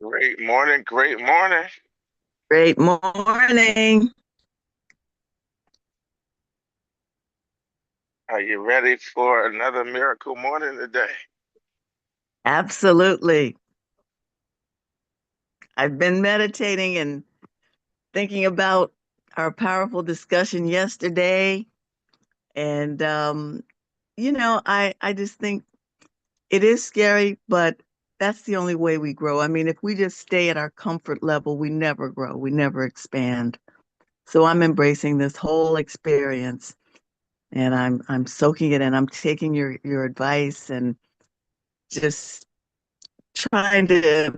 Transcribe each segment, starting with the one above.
Great morning, great morning. Great morning. Are you ready for another miracle morning today? Absolutely. I've been meditating and thinking about our powerful discussion yesterday. And, I just think it is scary, but that's the only way we grow. I mean, if we just stay at our comfort level, we never grow, we never expand. So I'm embracing this whole experience and I'm soaking it in. I'm taking your advice and just trying to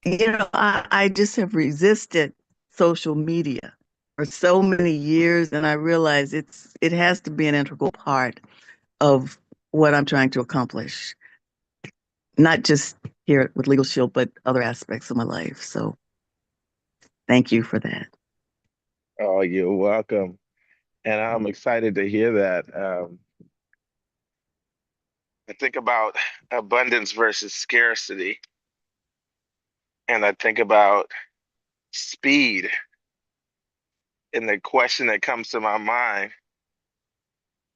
I just have resisted social media for so many years, and I realize it has to be an integral part of what I'm trying to accomplish, not just here with Legal Shield, but other aspects of my life. So thank you for that. Oh, you're welcome. And I'm excited to hear that. I think about abundance versus scarcity, and I think about speed. And the question that comes to my mind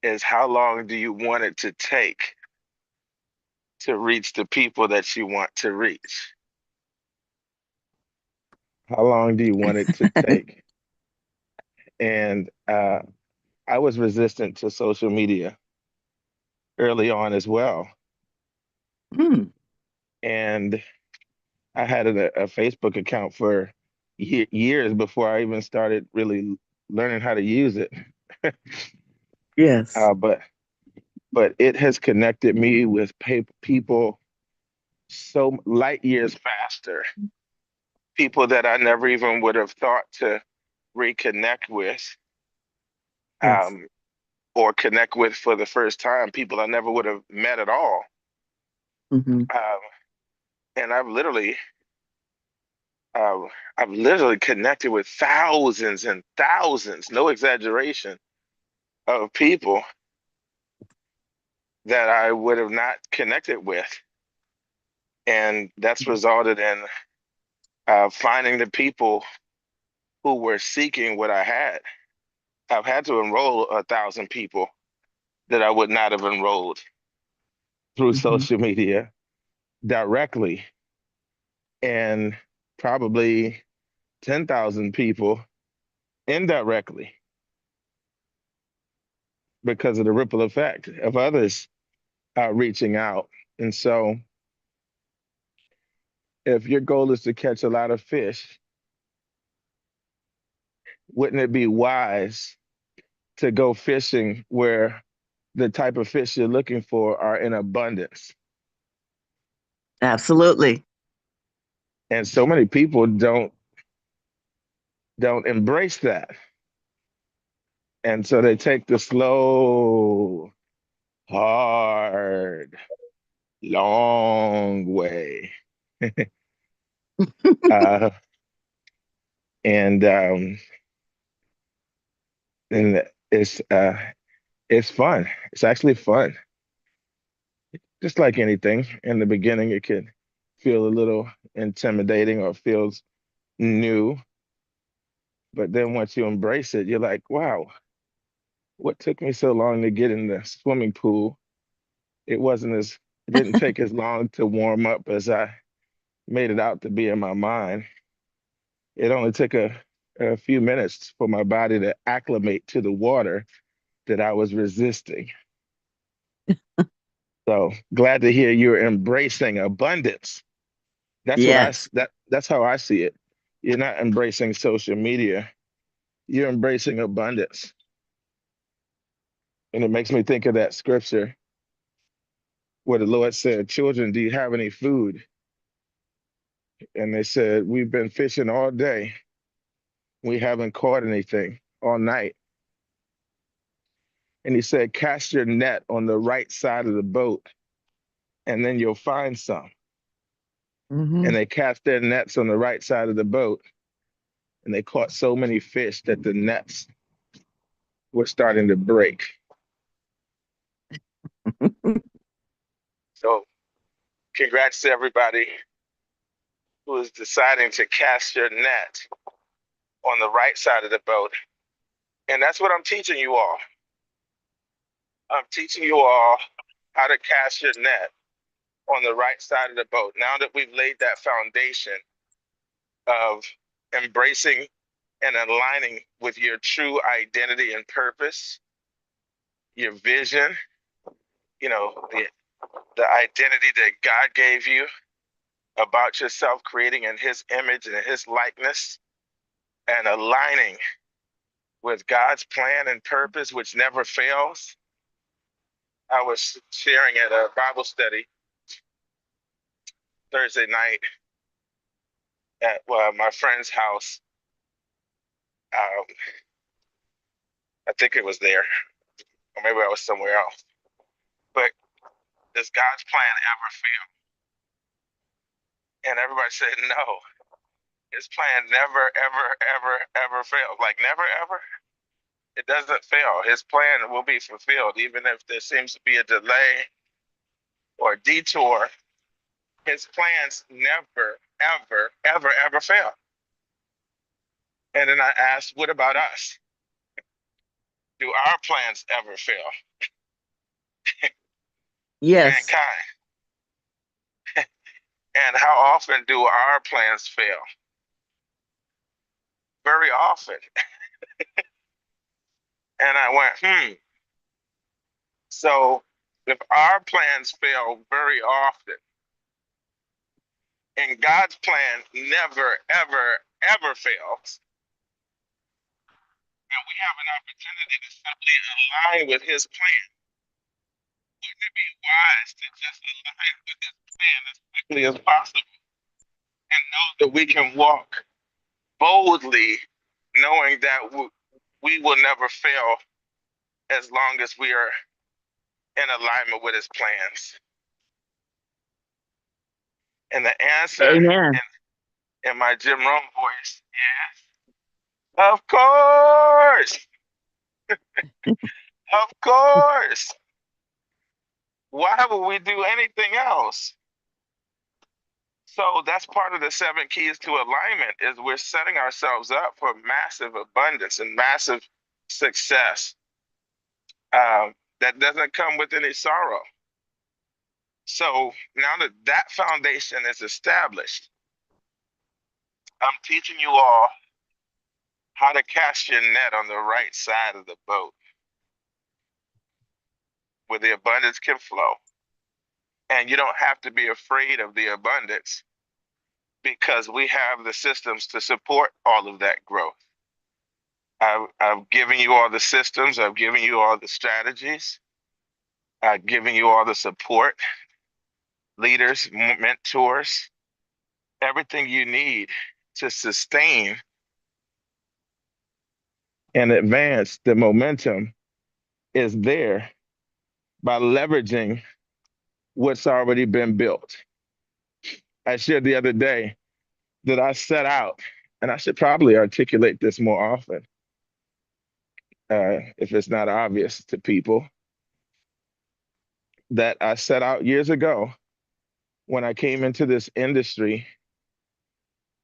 is how long do you want it to take to reach the people that you want to reach? How long do you want it to take? And I was resistant to social media early on as well. Hmm. And I had a Facebook account for years before I even started really learning how to use it. Yes. But it has connected me with people so light years faster, people that I never even would have thought to reconnect with, Yes. um, or connect with for the first time, people I never would have met at all. Hmm. Um, and uh, I've literally connected with thousands and thousands, no exaggeration, of people that I would have not connected with. And that's resulted in finding the people who were seeking what I had. I've had to enroll 1,000 people that I would not have enrolled through Hmm. social media directly, and probably 10,000 people indirectly because of the ripple effect of others reaching out. And so, if your goal is to catch a lot of fish, wouldn't it be wise to go fishing where the type of fish you're looking for are in abundance? Absolutely. And so many people don't embrace that. And so they take the slow, hard, long way. Uh, and um, and it's fun. It's actually fun. Just like anything. In the beginning, it can feel a little intimidating or feels new. But then once you embrace it, you're like, wow, what took me so long to get in the swimming pool? It didn't take as long to warm up as I made it out to be in my mind. It only took a few minutes for my body to acclimate to the water that I was resisting. So glad to hear you're embracing abundance. Yes. That's how I see it. You're not embracing social media. You're embracing abundance. And it makes me think of that scripture where the Lord said, "Children, do you have any food?" And they said, "We've been fishing all day. We haven't caught anything all night." And he said, "Cast your net on the right side of the boat, and then you'll find some." Hmm. And they cast their nets on the right side of the boat, and they caught so many fish that the nets were starting to break. So, congrats to everybody who is deciding to cast your net on the right side of the boat. And that's what I'm teaching you all. I'm teaching you all how to cast your net on the right side of the boat. Now that we've laid that foundation of embracing and aligning with your true identity and purpose, your vision, the identity that God gave you about yourself, creating in His image and His likeness, and aligning with God's plan and purpose, which never fails. I was sharing at a Bible study Thursday night at my friend's house. Um, I think it was there, or maybe I was somewhere else. But does God's plan ever fail? And everybody said no. His plan never, ever, ever, ever fails. Like never, ever. It doesn't fail. His plan will be fulfilled, even if there seems to be a delay or a detour. His plans never, ever, ever, ever fail. And then I asked, what about us? Do our plans ever fail? Yes. Mankind. And how often do our plans fail? Very often. And I went, So if our plans fail very often, and God's plan never, ever, ever fails, and we have an opportunity to simply align with His plan, wouldn't it be wise to just align with His plan as quickly as possible and know that we can walk boldly, knowing that we will never fail as long as we are in alignment with His plans? And the answer Amen. in my Jim Rome voice is, of course, of course. Why would we do anything else? So that's part of the seven keys to alignment is we're setting ourselves up for massive abundance and massive success that doesn't come with any sorrow. So now that that foundation is established, I'm teaching you all how to cast your net on the right side of the boat where the abundance can flow. And you don't have to be afraid of the abundance because we have the systems to support all of that growth. I've given you all the systems, I've given you all the strategies, I've given you all the support, leaders, mentors, everything you need to sustain and advance. The momentum is there by leveraging what's already been built. I shared the other day that I set out, and I should probably articulate this more often if it's not obvious to people, that I set out years ago when I came into this industry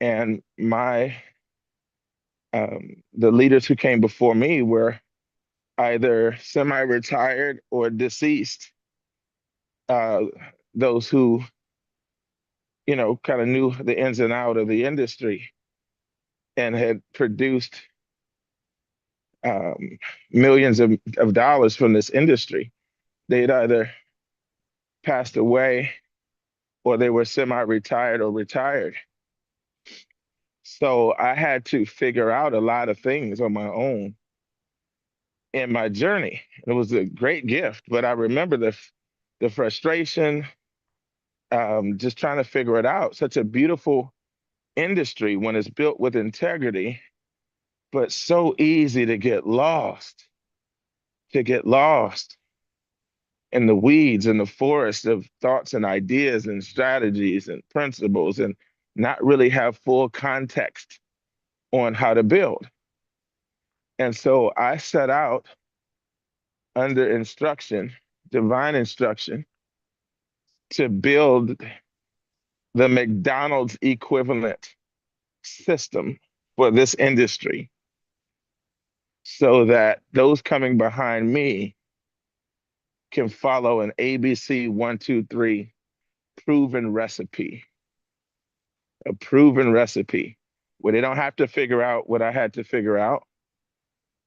and the leaders who came before me were either semi-retired or deceased. Uh, those who kind of knew the ins and out of the industry and had produced um, millions of dollars from this industry. They'd either passed away or they were semi-retired or retired. So I had to figure out a lot of things on my own in my journey. It was a great gift, but I remember the frustration, just trying to figure it out. Such a beautiful industry when it's built with integrity, but so easy to get lost in the weeds and the forest of thoughts and ideas and strategies and principles and not really have full context on how to build. And so I set out under instruction, divine instruction, to build the McDonald's equivalent system for this industry so that those coming behind me can follow an ABC 1, 2, 3 proven recipe, a proven recipe where they don't have to figure out what I had to figure out.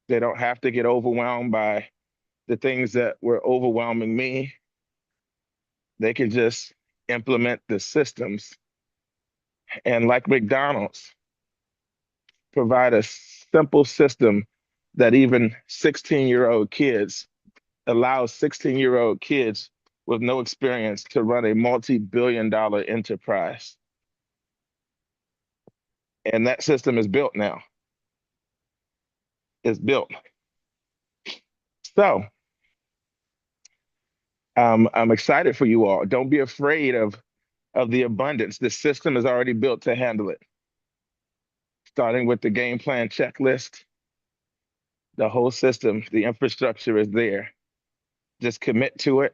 They don't have to get overwhelmed by the things that were overwhelming me. They can just implement the systems and, like McDonald's, provide a simple system that even 16-year-old kids allows 16-year-old kids with no experience to run a multi-billion-dollar enterprise. And that system is built now. It's built. So I'm excited for you all. Don't be afraid of the abundance. The system is already built to handle it. Starting with the game plan checklist, the whole system, the infrastructure is there. Just commit to it.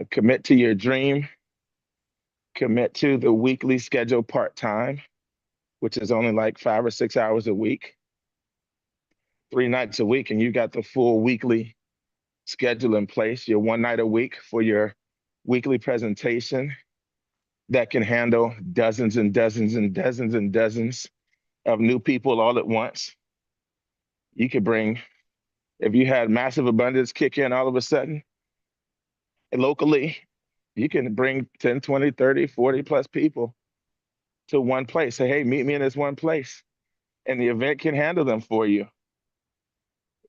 Commit to your dream. Commit to the weekly schedule part time, which is only like 5 or 6 hours a week, 3 nights a week, and you got the full weekly schedule in place. Your one night a week for your weekly presentation that can handle dozens and dozens and dozens and dozens of new people all at once. You could bring, if you had massive abundance kick in all of a sudden, locally, you can bring 10, 20, 30, 40 plus people to one place. Say, hey, meet me in this one place. And the event can handle them for you,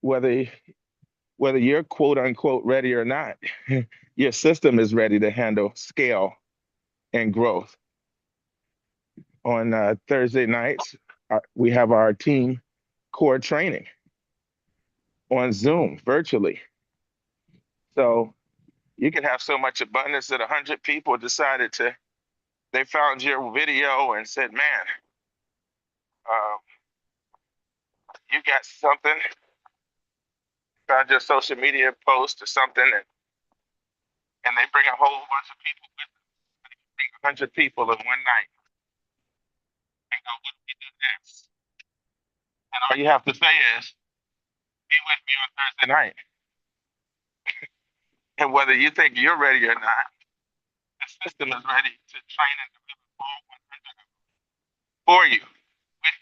whether whether you're quote unquote ready or not. Your system is ready to handle scale and growth. On Thursday nights, we have our team core training on Zoom virtually. So you can have so much abundance that 100 people decided to, they found your video and said, man, uh, you got something, found your social media post or something, and they bring a whole bunch of people with them, 100 people in one night. And go, what do we do next? And all you have to say is, be with me on Thursday night. And whether you think you're ready or not, the system is ready to train and deliver all 100 for you, with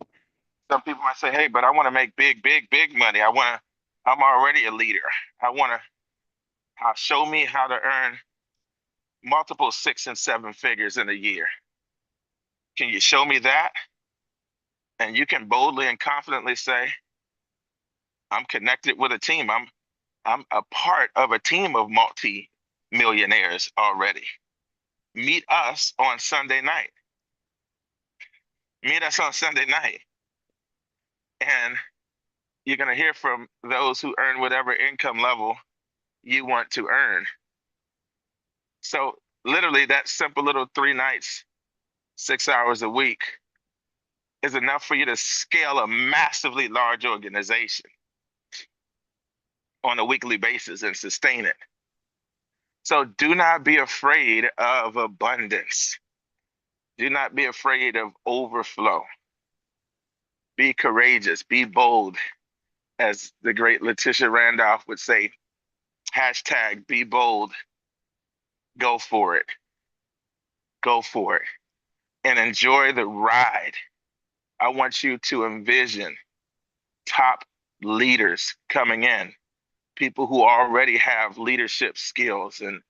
you. Some people might say, hey, but I want to make big, big, big money. I'm already a leader. I want to show me how to earn multiple 6 and 7 figures in a year. Can you show me that? And you can boldly and confidently say, I'm connected with a team. I'm a part of a team of multi-millionaires already. Meet us on Sunday night. Meet us on Sunday night. And you're going to hear from those who earn whatever income level you want to earn. So literally that simple little 3 nights, 6 hours a week is enough for you to scale a massively large organization on a weekly basis and sustain it. So do not be afraid of abundance. Do not be afraid of overflow. Be courageous, be bold, as the great Letitia Randolph would say, hashtag be bold, go for it, go for it, and enjoy the ride. I want you to envision top leaders coming in, people who already have leadership skills and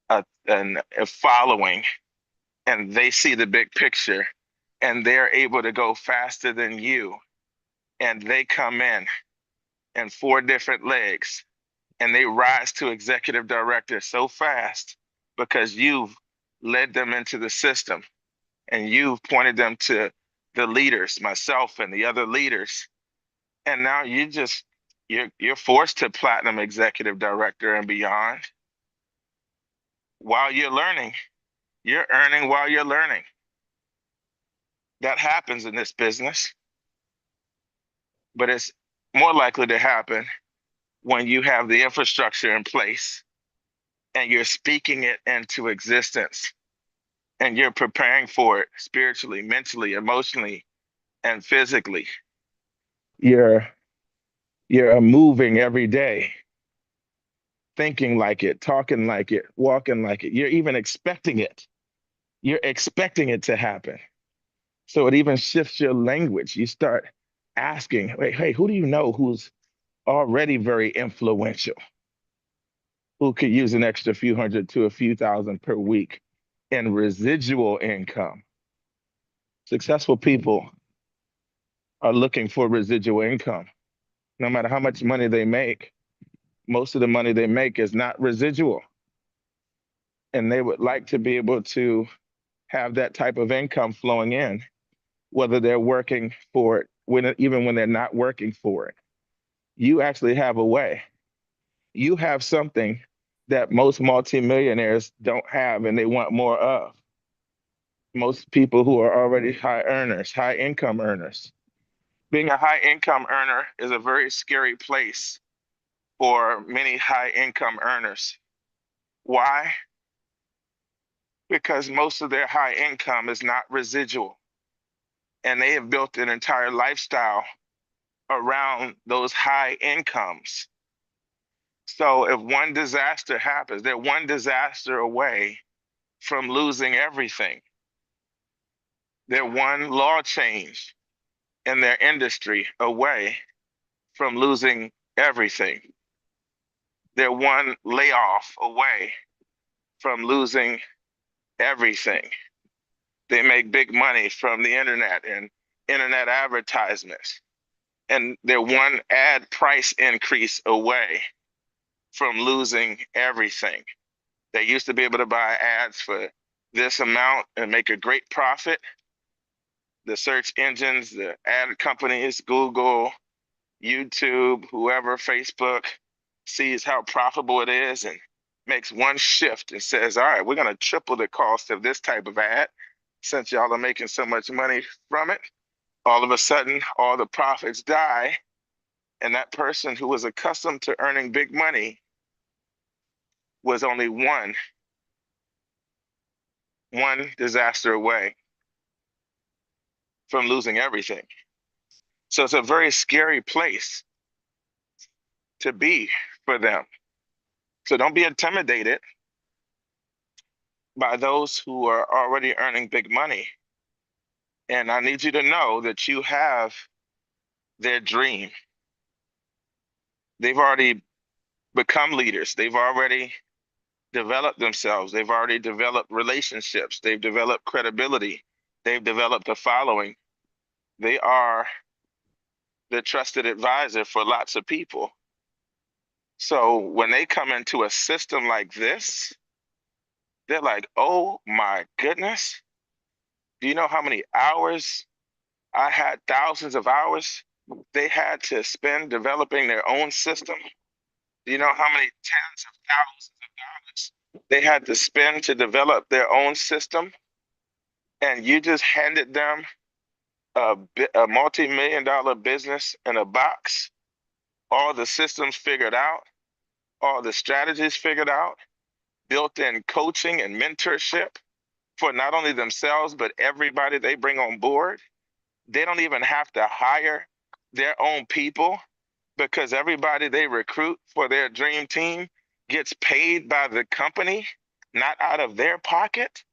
a following, and they see the big picture, and they're able to go faster than you, and they come in 4 different legs, and they rise to executive director so fast because you've led them into the system and you've pointed them to the leaders, myself and the other leaders. And now you're forced to platinum executive director and beyond. While you're learning, you're earning while you're learning. That happens in this business, but it's more likely to happen when you have the infrastructure in place and you're speaking it into existence and you're preparing for it spiritually, mentally, emotionally, and physically. You're you're moving every day, thinking like it, talking like it, walking like it. You're even expecting it. You're expecting it to happen. So it even shifts your language. You start asking, wait, hey, who do you know who's already very influential, who could use an extra few hundred to a few thousand per week in residual income? Successful people are looking for residual income. No matter how much money they make, most of the money they make is not residual. And they would like to be able to have that type of income flowing in, whether they're working for it, even when they're not working for it. You actually have a way. You have something that most multimillionaires don't have and they want more of. Most people who are already high earners, high income earners. Being a high income earner is a very scary place for many high income earners. Why? Because most of their high income is not residual, and they have built an entire lifestyle around those high incomes. So if one disaster happens, they're one disaster away from losing everything. They're one law change in their industry away from losing everything. They're one layoff away from losing everything. They make big money from the internet and internet advertisements. And they're one ad price increase away from losing everything. They used to be able to buy ads for this amount and make a great profit. The search engines, the ad companies, Google, YouTube, whoever, Facebook, sees how profitable it is and makes one shift and says, all right, we're going to triple the cost of this type of ad since y'all are making so much money from it. All of a sudden, all the profits die. And that person who was accustomed to earning big money was only one disaster away from losing everything. So it's a very scary place to be for them. So don't be intimidated by those who are already earning big money. And I need you to know that you have their dream. They've already become leaders. They've already developed themselves. They've already developed relationships. They've developed credibility. They've developed a following. They are the trusted advisor for lots of people. So when they come into a system like this, they're like, oh my goodness, do you know how many hours I had? Thousands of hours they had to spend developing their own system. Do you know how many tens of thousands of dollars they had to spend to develop their own system? And you just handed them a multi-million dollar business in a box, all the systems figured out, all the strategies figured out, built in coaching and mentorship for not only themselves, but everybody they bring on board. They don't even have to hire their own people because everybody they recruit for their dream team gets paid by the company, not out of their pocket.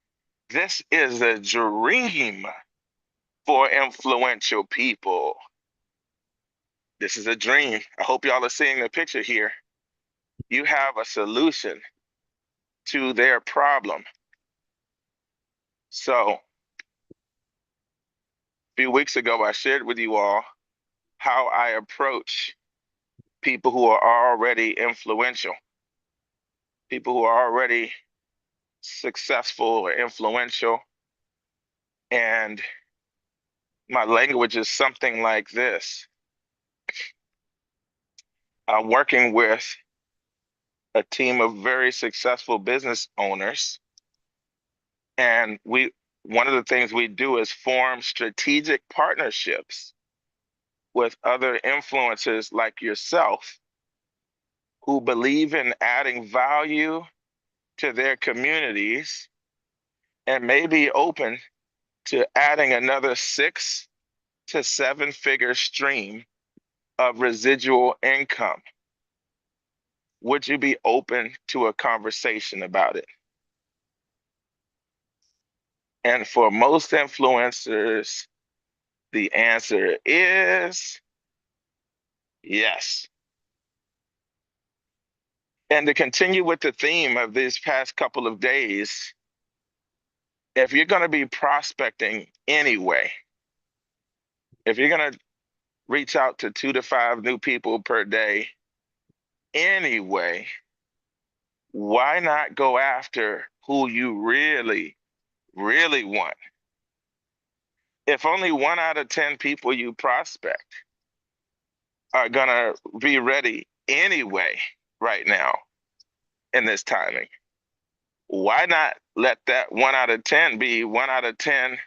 This is a dream for influential people. This is a dream. I hope y'all are seeing the picture here. You have a solution to their problem. So, a few weeks ago, I shared with you all how I approach people who are already influential, people who are already successful or influential. And my language is something like this. I'm working with a team of very successful business owners. And one of the things we do is form strategic partnerships with other influencers like yourself who believe in adding value to their communities and may be open to adding another 6 to 7 figure stream of residual income. Would you be open to a conversation about it? And for most influencers, the answer is yes. And to continue with the theme of these past couple of days, if you're going to be prospecting anyway, if you're going to reach out to 2 to 5 new people per day anyway, why not go after who you really, really want? If only 1 out of 10 people you prospect are going to be ready anyway right now in this timing, why not let that 1 out of 10 be 1 out of 10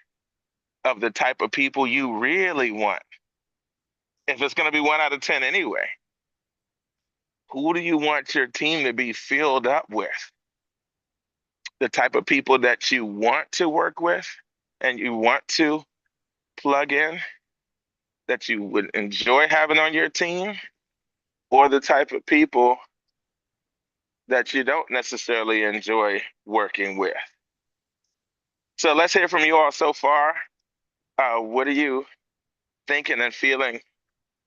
of the type of people you really want? If it's going to be 1 out of 10 anyway, who do you want your team to be filled up with? The type of people that you want to work with and you want to plug in, that you would enjoy having on your team, or the type of people that you don't necessarily enjoy working with? So let's hear from you all so far. What are you thinking and feeling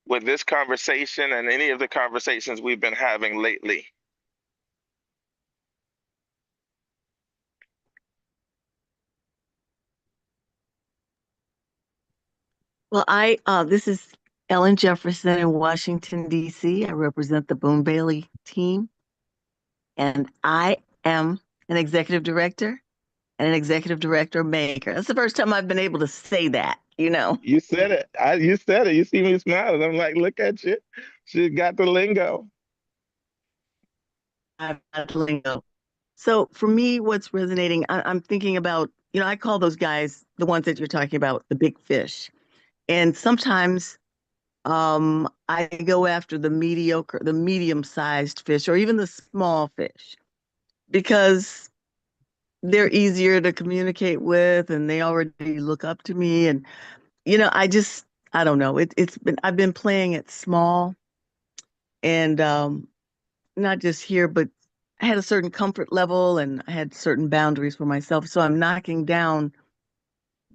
with this conversation and any of the conversations we've been having lately? Well, this is Ellen Jefferson in Washington, D.C. I represent the Boone Bailey team, and I am an executive director and an executive director maker. That's the first time I've been able to say that. You said it. You said it. You see me smiling. I'm like, look at you. She got the lingo. I've got lingo. So for me, what's resonating, I'm thinking about, I call those guys the ones that you're talking about, the big fish. And sometimes I go after the mediocre, the medium-sized fish, or even the small fish, because they're easier to communicate with and they already look up to me. And, I don't know. I've been playing it small and not just here, but I had a certain comfort level and I had certain boundaries for myself. So I'm knocking down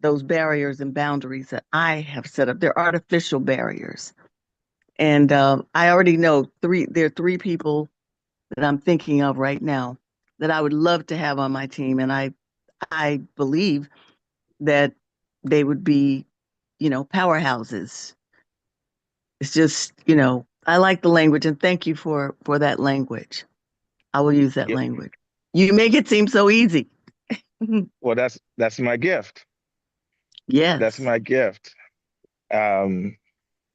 those barriers and boundaries that I have set up. They're artificial barriers. And I already know there are 3 people that I'm thinking of right now that I would love to have on my team. And I believe that they would be, powerhouses. It's just, I like the language and thank you for that language. I will use that Yeah. language. You make it seem so easy. Well, that's my gift. That's Yes. my gift. Um,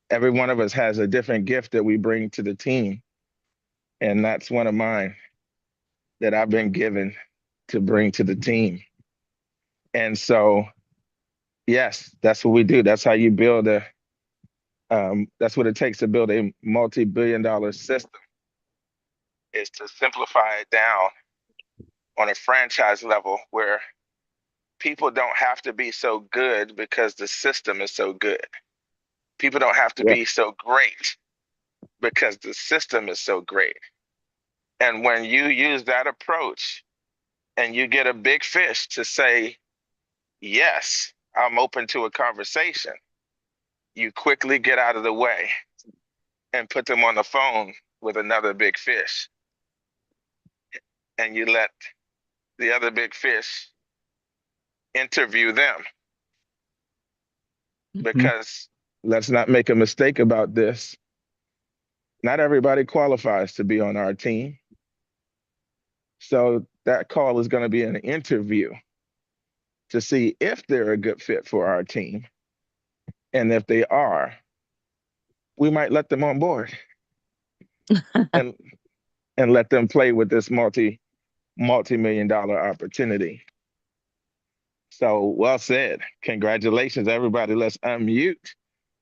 every one of us has a different gift that we bring to the team, and that's one of mine that I've been given to bring to the team. And so, yes, that's what we do. That's how you build a. That's what it takes to build a multi-billion-dollar system. Is to simplify it down on a franchise level where people don't have to be so good because the system is so good. People don't have to Yeah. be so great because the system is so great. And when you use that approach and you get a big fish to say, yes, I'm open to a conversation, you quickly get out of the way and put them on the phone with another big fish. And you let the other big fish interview them, Mhm. because let's not make a mistake about this. Not everybody qualifies to be on our team. So that call is going to be an interview to see if they're a good fit for our team. And if they are, we might let them on board and let them play with this multi-million dollar opportunity. So well said. Congratulations, everybody. Let's unmute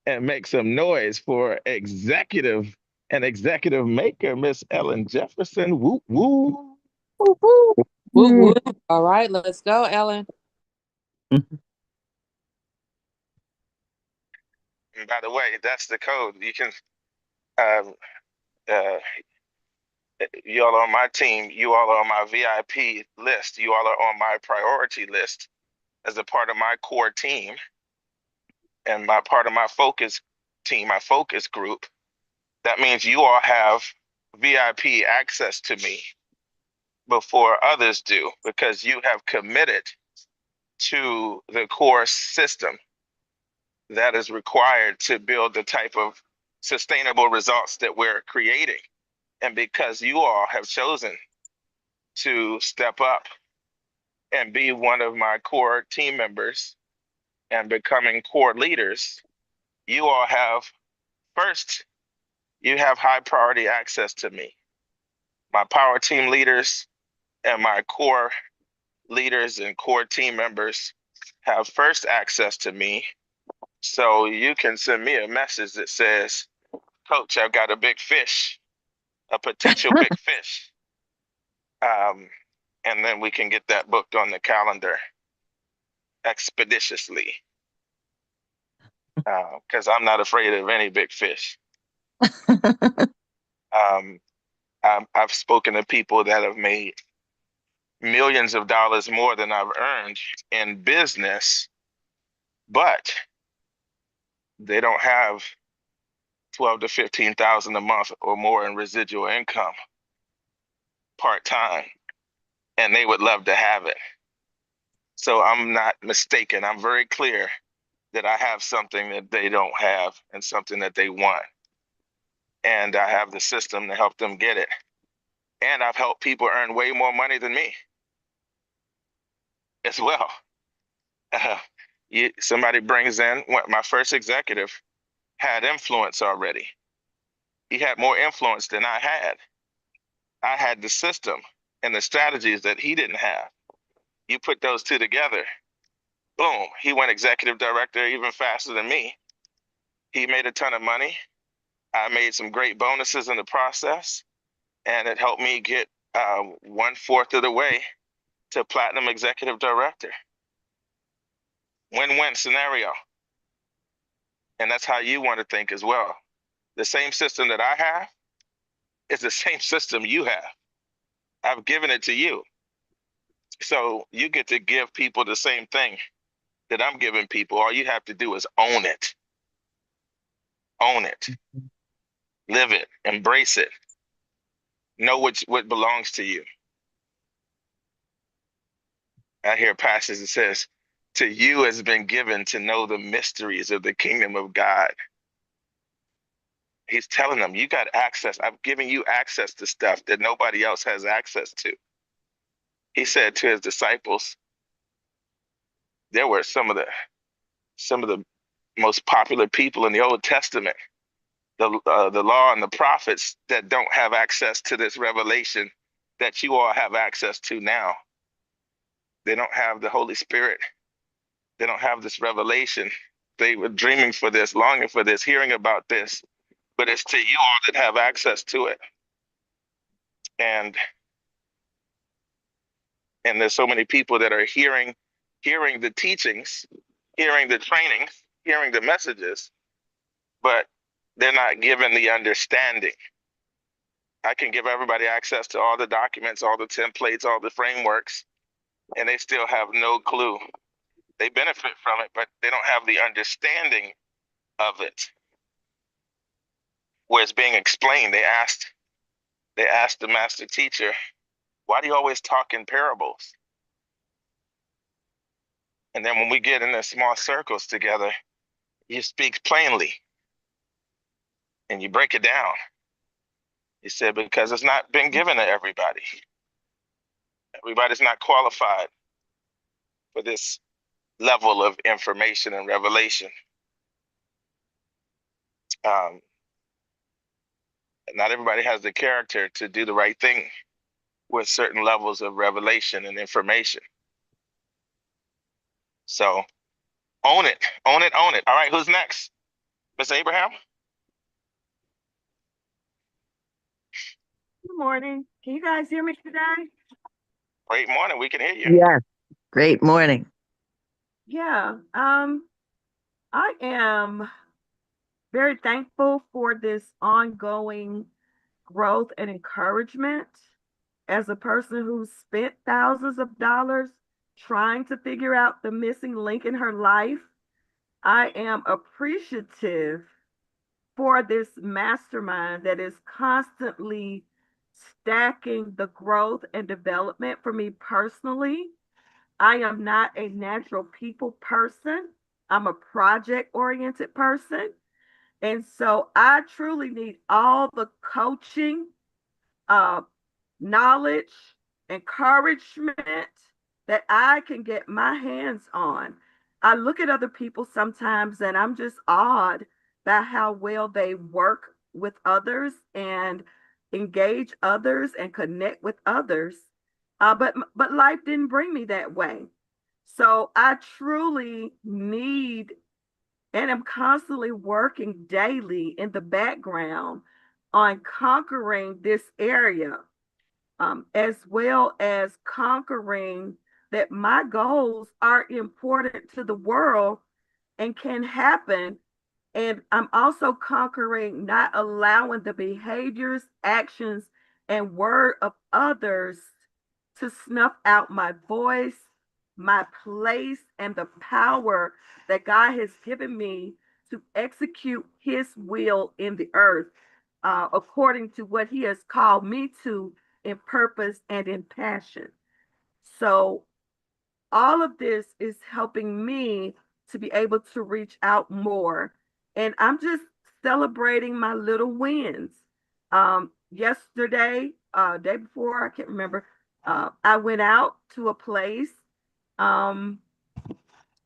and make some noise for executive and executive maker, Miss Ellen Jefferson. Woo woo. Woo-hoo. Woo woo. All right, let's go, Ellen. And by the way, that's the code. You can, uh, uh, you all are on my team. You all are on my VIP list. You all are on my priority list as a part of my core team and my part of my focus team, my focus group. That means you all have VIP access to me before others do because you have committed to the core system that is required to build the type of sustainable results that we're creating. And because you all have chosen to step up and be one of my core team members and becoming core leaders, you all have first, you have high priority access to me. My power team leaders and my core leaders and core team members have first access to me. So you can send me a message that says, Coach, I've got a big fish, a potential big fish. Um, and then we can get that booked on the calendar expeditiously because I'm not afraid of any big fish. Um, I've spoken to people that have made millions of dollars more than I've earned in business, but they don't have 12 to 15,000 a month or more in residual income part time, and they would love to have it. So I'm not mistaken. I'm very clear that I have something that they don't have and something that they want. And I have the system to help them get it. And I've helped people earn way more money than me as well. Uh, somebody brings in my first executive had influence already. He had more influence than I had. I had the system and the strategies that he didn't have. You put those two together, boom, he went executive director even faster than me. He made a ton of money. I made some great bonuses in the process, and it helped me get 1/4 of the way to platinum executive director. Win-win scenario. And that's how you want to think as well. The same system that I have is the same system you have. I've given it to you. So you get to give people the same thing that I'm giving people. All you have to do is own it. Own it. Live it. Embrace it. Know what belongs to you. I hear a passage that says, to you has been given to know the mysteries of the kingdom of God. He's telling them, you got access. I'm giving you access to stuff that nobody else has access to. He said to his disciples, there were some of the most popular people in the Old Testament, the law and the prophets that don't have access to this revelation that you all have access to now. They don't have the Holy Spirit. They don't have this revelation. They were dreaming for this, longing for this, hearing about this, but it's to you all that have access to it. And and there's so many people that are hearing the teachings, hearing the trainings, hearing the messages, but they're not given the understanding. I can give everybody access to all the documents, all the templates, all the frameworks, and they still have no clue. They benefit from it, but they don't have the understanding of it. Where it's being explained, they asked the master teacher, why do you always talk in parables? And then when we get in the small circles together, you speak plainly and you break it down. He said, because it's not been given to everybody. Everybody's not qualified for this level of information and revelation. Um, not everybody has the character to do the right thing with certain levels of revelation and information. So own it, own it, own it. All right, who's next? Miss Abraham? Good morning. Can you guys hear me today? Great morning. We can hear you. Yes, great morning. Yeah, I am very thankful for this ongoing growth and encouragement. As a person who spent thousands of dollars trying to figure out the missing link in her life, I am appreciative for this mastermind that is constantly stacking the growth and development for me personally. I am not a natural people person. I'm a project oriented person. And so I truly need all the coaching, uh, knowledge, encouragement that I can get my hands on. I look at other people sometimes and I'm just awed by how well they work with others and engage others and connect with others. But life didn't bring me that way. So I truly need and am constantly working daily in the background on conquering this area, as well as conquering that my goals are important to the world and can happen. And I'm also conquering not allowing the behaviors, actions, and word of others to snuff out my voice, my place, and the power that God has given me to execute His will in the earth, according to what He has called me to in purpose and in passion. So all of this is helping me to be able to reach out more. And I'm just celebrating my little wins. Yesterday, day before, I can't remember, I went out to a place, um,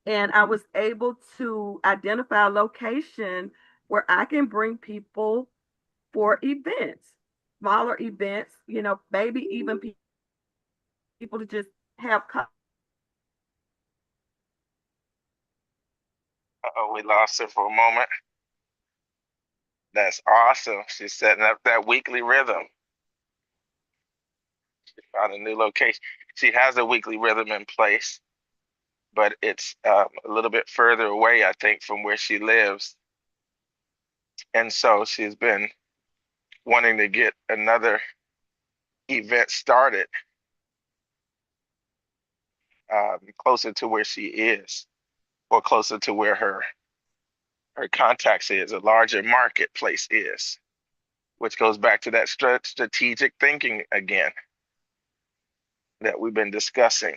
and I was able to identify a location where I can bring people for events, smaller events, maybe even people to just have. Uh-oh, we lost her for a moment. That's awesome. She's setting up that weekly rhythm. She found a new location. She has a weekly rhythm in place, but it's a little bit further away, I think, from where she lives. And so she's been wanting to get another event started closer to where she is, or closer to where her contacts is, a larger marketplace is, which goes back to that strategic thinking again that we've been discussing.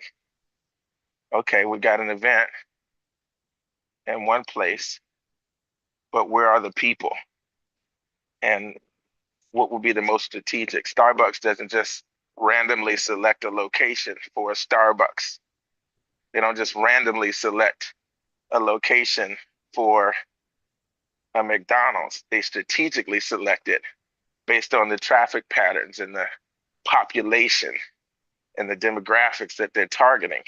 Okay, we got an event in one place, but where are the people? And what would be the most strategic? Starbucks doesn't just randomly select a location for a Starbucks. They don't just randomly select a location for a McDonald's. They strategically select it based on the traffic patterns and the population and the demographics that they're targeting.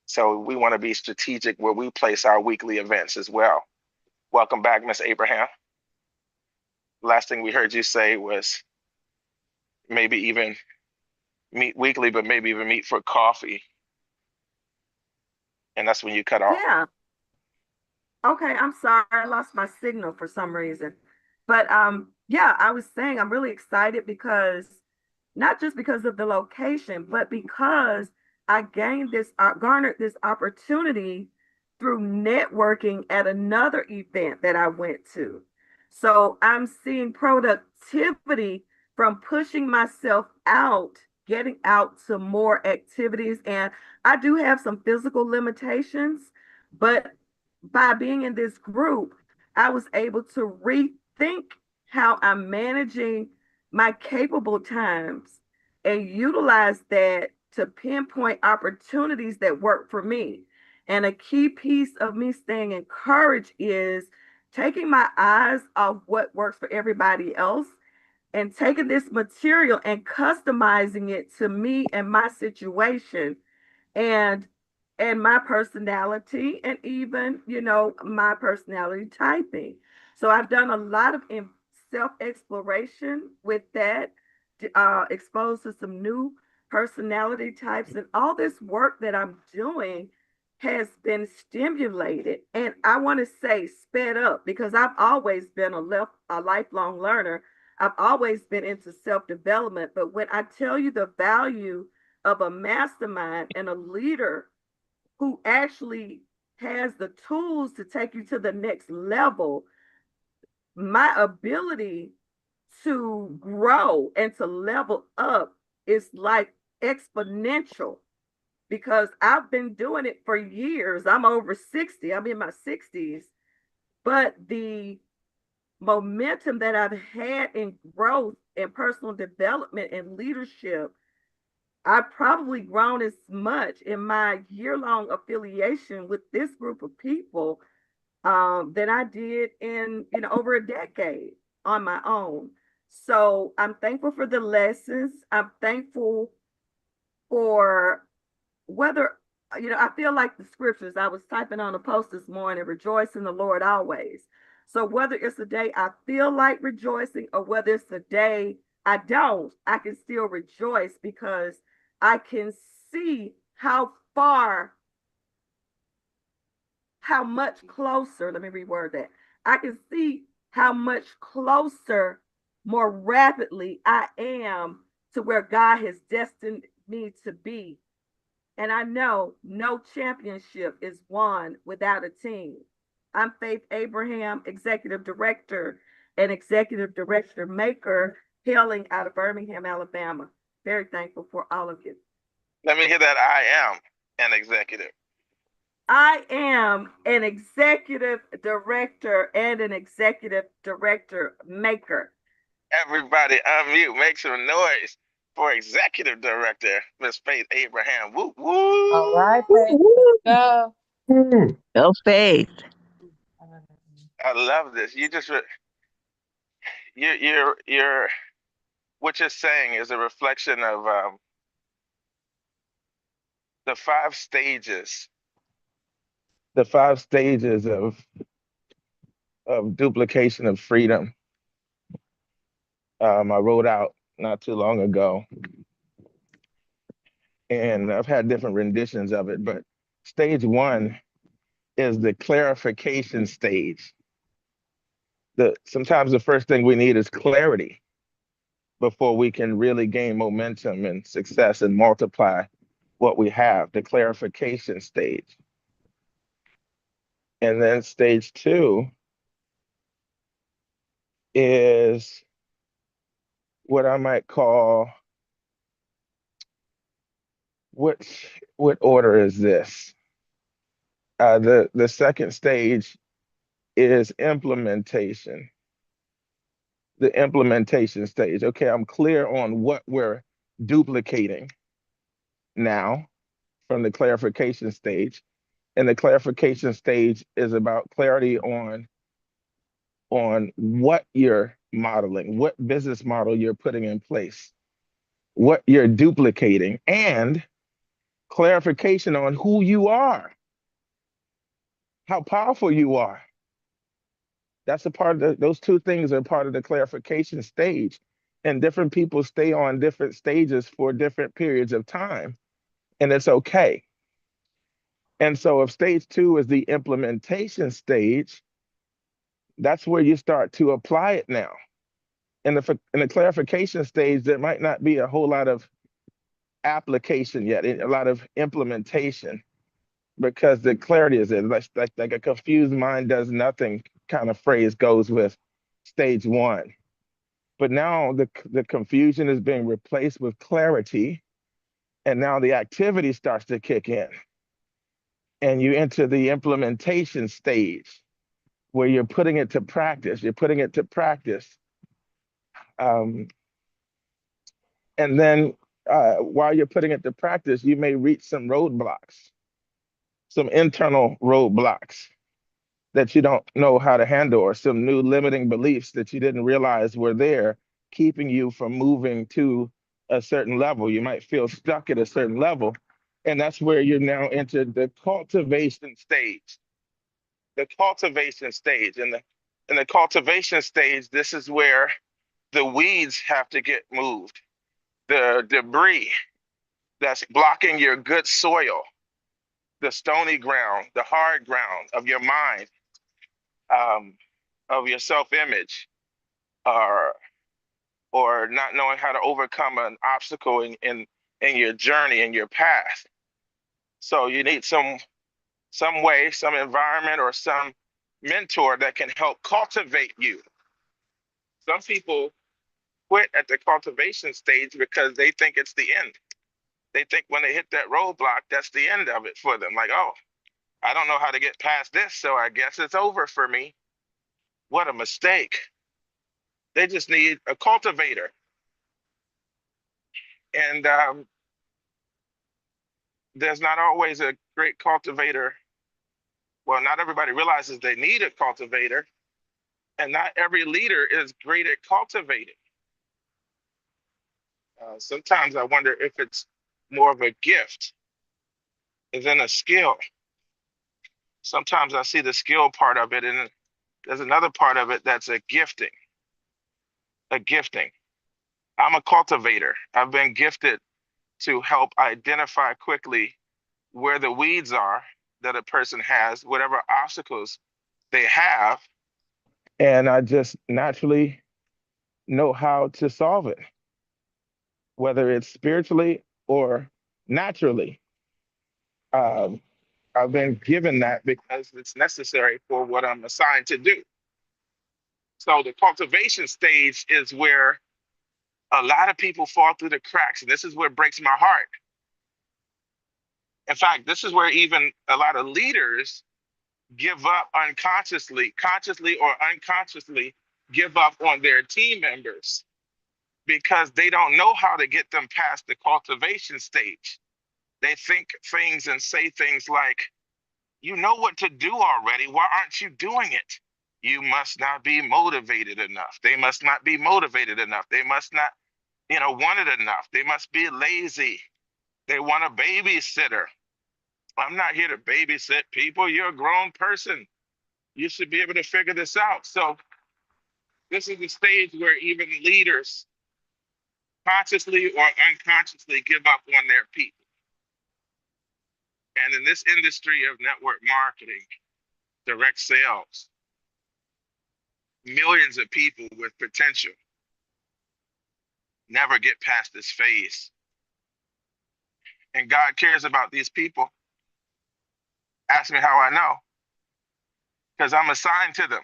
So we want to be strategic where we place our weekly events as well. Welcome back, Miss Abraham. Last thing we heard you say was maybe even meet weekly, but maybe even meet for coffee. And that's when you cut off. Yeah. Okay, I'm sorry. I lost my signal for some reason. But yeah, I was saying I'm really excited because not just because of the location, but because I gained this garnered this opportunity through networking at another event that I went to. So I'm seeing productivity from pushing myself out, getting out to more activities. And I do have some physical limitations, but by being in this group, I was able to rethink how I'm managing my capable times and utilize that to pinpoint opportunities that work for me. And a key piece of me staying encouraged is taking my eyes off what works for everybody else and taking this material and customizing it to me and my situation and my personality and even my personality typing. So I've done a lot of self exploration with that, exposed to some new personality types, and all this work that I'm doing has been stimulated. And I want to say sped up because I've always been a lifelong learner. I've always been into self development. But when I tell you the value of a mastermind and a leader who actually has the tools to take you to the next level, my ability to grow and to level up is like exponential because I've been doing it for years. I'm over 60, I'm in my 60s, but the momentum that I've had in growth and personal development and leadership, I've probably grown as much in my year-long affiliation with this group of people than I did in over a decade on my own. So I'm thankful for the lessons. I'm thankful for whether I feel like the scriptures. I was typing on a post this morning, rejoice in the Lord always. So whether it's a day I feel like rejoicing or whether it's a day I don't, I can still rejoice because I can see how much closer, let me reword that. I can see how much closer, more rapidly I am to where God has destined me to be. And I know no championship is won without a team. I'm Faith Abraham, Executive Director and Executive Director Maker, hailing out of Birmingham, Alabama. Very thankful for all of you. Let me hear that. I am an executive. I am an executive director and an executive director maker. Everybody unmute. Make some noise for executive director, Miss Faith Abraham. Woo woo. All right, Woo, Faith. Let's woo. go. Go Faith. I love this. You're what you're saying is a reflection of the five stages of duplication of freedom. I wrote out not too long ago, and I've had different renditions of it, but stage one is the clarification stage. Sometimes the first thing we need is clarity before we can really gain momentum and success and multiply what we have, the clarification stage. And then stage two is what I might call, what order is this? The second stage is implementation. The implementation stage. Okay, I'm clear on what we're duplicating now from the clarification stage. And the clarification stage is about clarity on what you're modeling, what business model you're putting in place, what you're duplicating, and clarification on who you are, how powerful you are. That's a part of those two things are part of the clarification stage. And different people stay on different stages for different periods of time, and it's okay. And so if stage two is the implementation stage, that's where you start to apply it now. In the clarification stage, there might not be a whole lot of application yet, a lot of implementation, because the clarity is there. Like a confused mind does nothing kind of phrase goes with stage one. But now the confusion is being replaced with clarity, and now the activity starts to kick in. And you enter the implementation stage where you're putting it to practice. You're putting it to practice. Um, and then while you're putting it to practice, you may reach some roadblocks, some internal roadblocks that you don't know how to handle, or some new limiting beliefs that you didn't realize were there, keeping you from moving to a certain level. You might feel stuck at a certain level. And that's where you're now entered the cultivation stage. The cultivation stage. In the cultivation stage, this is where the weeds have to get moved, the debris, that's blocking your good soil, the stony ground, the hard ground of your mind, um, of your self-image, or not knowing how to overcome an obstacle in your journey, in your path. So you need some way, some environment, or some mentor that can help cultivate you. Some people quit at the cultivation stage because they think it's the end. They think when they hit that roadblock, that's the end of it for them. Like, oh, I don't know how to get past this, so I guess it's over for me. What a mistake. They just need a cultivator. And there's not always a great cultivator. Well, not everybody realizes they need a cultivator, and not every leader is great at cultivating. Sometimes I wonder if it's more of a gift than a skill. Sometimes I see the skill part of it, and there's another part of it that's a gifting. A gifting. I'm a cultivator. I've been gifted to help identify quickly where the weeds are that a person has, whatever obstacles they have, and I just naturally know how to solve it, whether it's spiritually or naturally. Um, I've been given that because it's necessary for what I'm assigned to do. So the cultivation stage is where a lot of people fall through the cracks, and this is where it breaks my heart. In fact, this is where even a lot of leaders give up unconsciously, consciously or unconsciously give up on their team members because they don't know how to get them past the cultivation stage. They think things and say things like, you know what to do already. Why aren't you doing it? You must not be motivated enough. They must not be motivated enough. They must not, want it enough. They must be lazy. They want a babysitter. I'm not here to babysit people. You're a grown person. You should be able to figure this out. So this is the stage where even leaders consciously or unconsciously give up on their people. And in this industry of network marketing, direct sales, millions of people with potential never get past this phase. And God cares about these people. Ask me how I know. Because I'm assigned to them.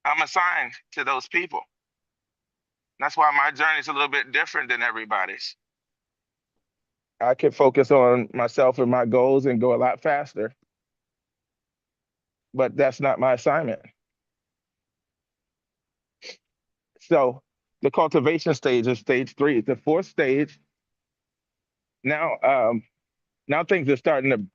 I'm assigned to those people. That's why my journey is a little bit different than everybody's. I can focus on myself and my goals and go a lot faster, but that's not my assignment. So the cultivation stage is stage 3. The fourth stage, now now things are starting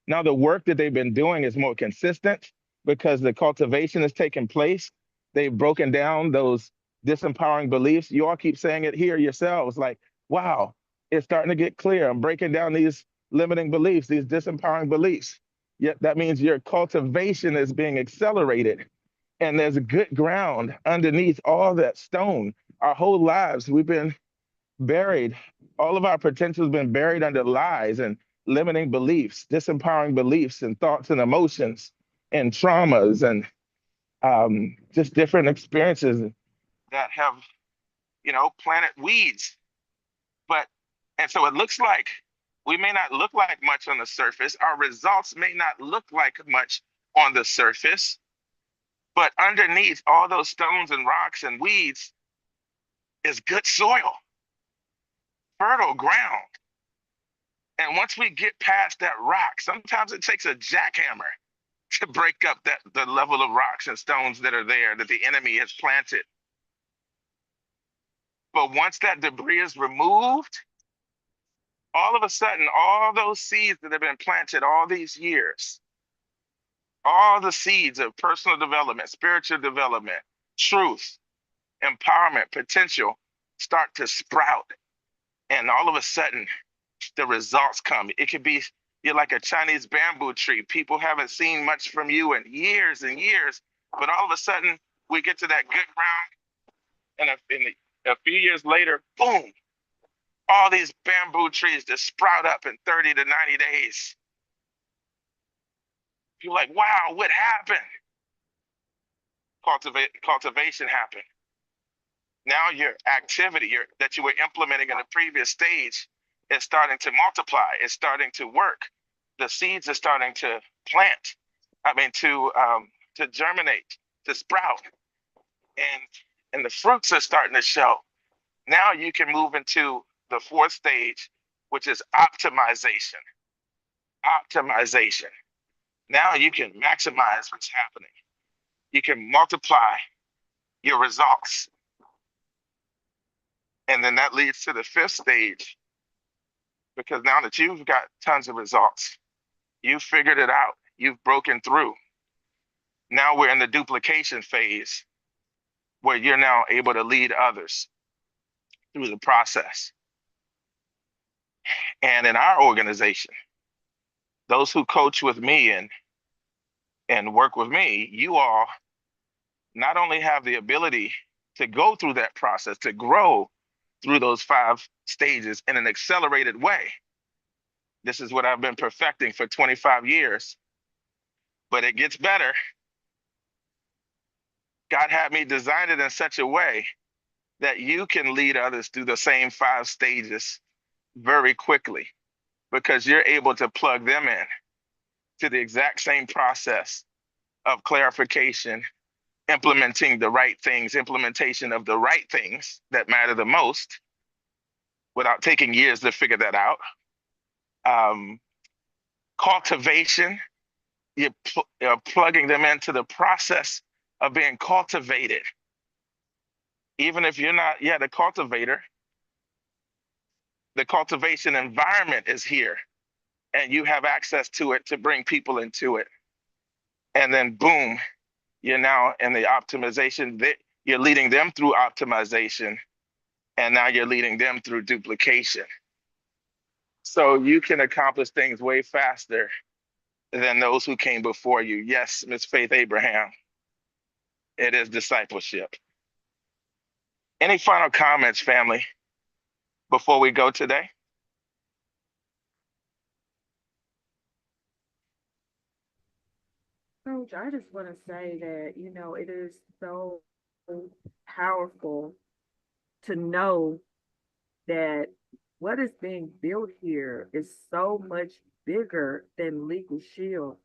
now the work that they've been doing is more consistent because the cultivation is taking place. They've broken down those disempowering beliefs. You all keep saying it here yourselves, like, wow, it's starting to get clear. I'm breaking down these limiting beliefs, these disempowering beliefs. Yet that means your cultivation is being accelerated. And there's a good ground underneath all that stone. Our whole lives, we've been buried. All of our potential has been buried under lies and limiting beliefs, disempowering beliefs and thoughts and emotions and traumas and just different experiences that have, planted weeds. But, and so it looks like we may not look like much on the surface. Our results may not look like much on the surface, but underneath all those stones and rocks and weeds is good soil, fertile ground. And once we get past that rock, sometimes it takes a jackhammer to break up the level of rocks and stones that are there that the enemy has planted. But once that debris is removed, all of a sudden, all those seeds that have been planted all these years, all the seeds of personal development, spiritual development, truth, empowerment, potential start to sprout. And all of a sudden, the results come. It could be you're like a Chinese bamboo tree. People haven't seen much from you in years and years, but all of a sudden we get to that good ground, and a few years later, boom, all these bamboo trees that sprout up in 30 to 90 days. You're like, wow, what happened? Cultivation happened. Now your activity that you were implementing in the previous stage is starting to multiply. It's starting to work. The seeds are starting to plant. I mean, to germinate, to sprout, and the fruits are starting to show. Now you can move into the fourth stage, which is optimization. Optimization. Now you can maximize what's happening. You can multiply your results. And then that leads to the fifth stage, because now that you've got tons of results, you've figured it out, you've broken through. Now we're in the duplication phase where you're now able to lead others through the process. And in our organization, those who coach with me and work with me, you all not only have the ability to go through that process, to grow through those 5 stages in an accelerated way. This is what I've been perfecting for 25 years, but it gets better. God had me design it in such a way that you can lead others through the same 5 stages very quickly, because you're able to plug them in to the exact same process of clarification, implementing the right things, implementation of the right things that matter the most without taking years to figure that out. Cultivation, you're plugging them into the process of being cultivated. Even if you're not yet a cultivator, the cultivation environment is here and you have access to it to bring people into it. And then boom, you're now in the optimization. You're leading them through optimization, and now you're leading them through duplication. So you can accomplish things way faster than those who came before you. Yes, Miss Faith Abraham, it is discipleship. Any final comments, family, before we go today? Coach, I just want to say that, it is so powerful to know that what is being built here is so much bigger than Legal Shield.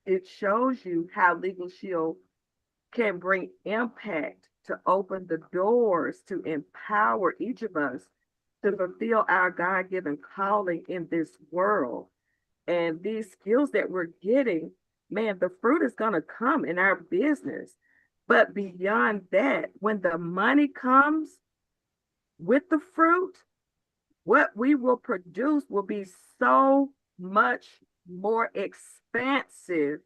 It shows you how Legal Shield can bring impact to open the doors to empower each of us to fulfill our God given calling in this world. And these skills that we're getting, man, the fruit is going to come in our business. But beyond that, when the money comes with the fruit, what we will produce will be so much more expansive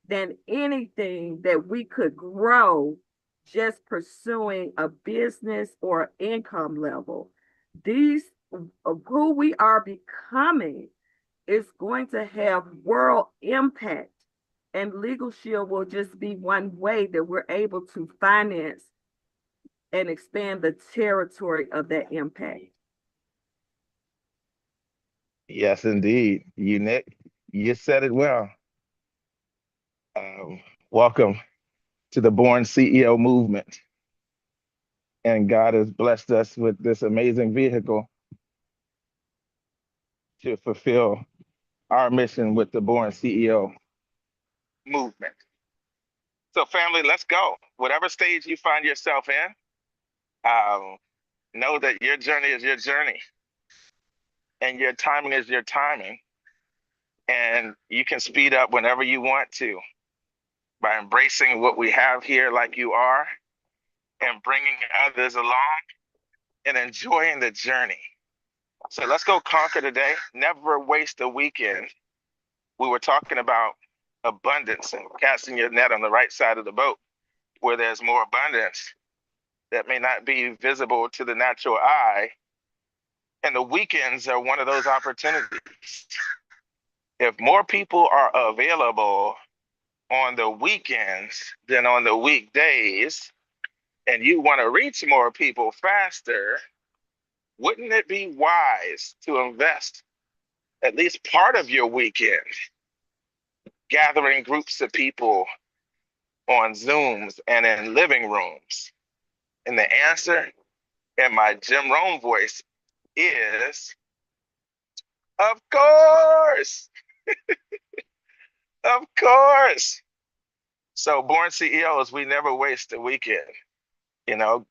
than anything that we could grow just pursuing a business or income level. These, who we are becoming, is going to have world impact. And Legal Shield will just be one way that we're able to finance and expand the territory of that impact. Yes, indeed. You, Nick, you said it well. Welcome to the Born CEO movement. And God has blessed us with this amazing vehicle to fulfill our mission with the Born CEO movement. So, family, let's go. Whatever stage you find yourself in, know that your journey is your journey and your timing is your timing. And you can speed up whenever you want to by embracing what we have here, like you are, and bringing others along and enjoying the journey. So let's go conquer today. Never waste a weekend. We were talking about abundance and casting your net on the right side of the boat where there's more abundance that may not be visible to the natural eye. And the weekends are one of those opportunities. If more people are available on the weekends than on the weekdays, and you want to reach more people faster, wouldn't it be wise to invest at least part of your weekend gathering groups of people on Zooms and in living rooms? And the answer in my Jim Rome voice is, of course, of course. So born CEOs, we never waste a weekend. You know,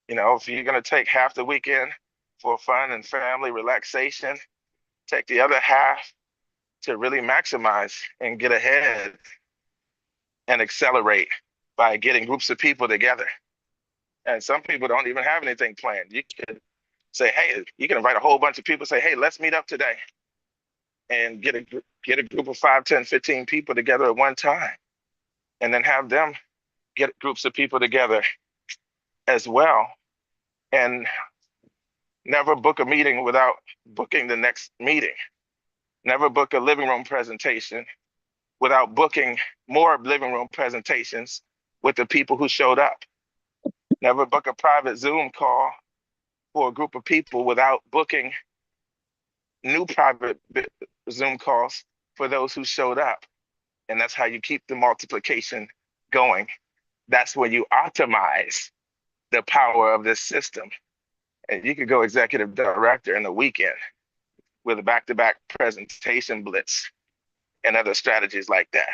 if you're gonna take half the weekend for fun and family relaxation, take the other half to really maximize and get ahead and accelerate by getting groups of people together. And some people don't even have anything planned. You could say, hey, you can invite a whole bunch of people, say, hey, let's meet up today and get a group of 5, 10, 15 people together at one time. And then have them get groups of people together as well. And never book a meeting without booking the next meeting. Never book a living room presentation without booking more living room presentations with the people who showed up. Never book a private Zoom call for a group of people without booking new private Zoom calls for those who showed up. And that's how you keep the multiplication going. That's where you optimize the power of this system. And you could go executive director in the weekend with a back-to-back presentation blitz and other strategies like that.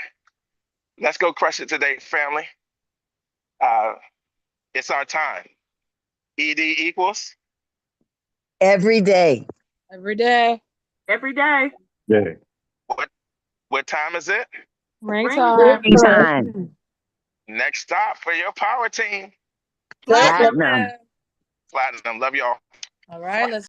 Let's go crush it today, family. It's our time. ED equals Every day. Every day. Every day. Yeah. What time is it? Ring Ring time. Time. Next stop for your power team. Platinum. Platinum. Platinum. Love y'all. All right, let's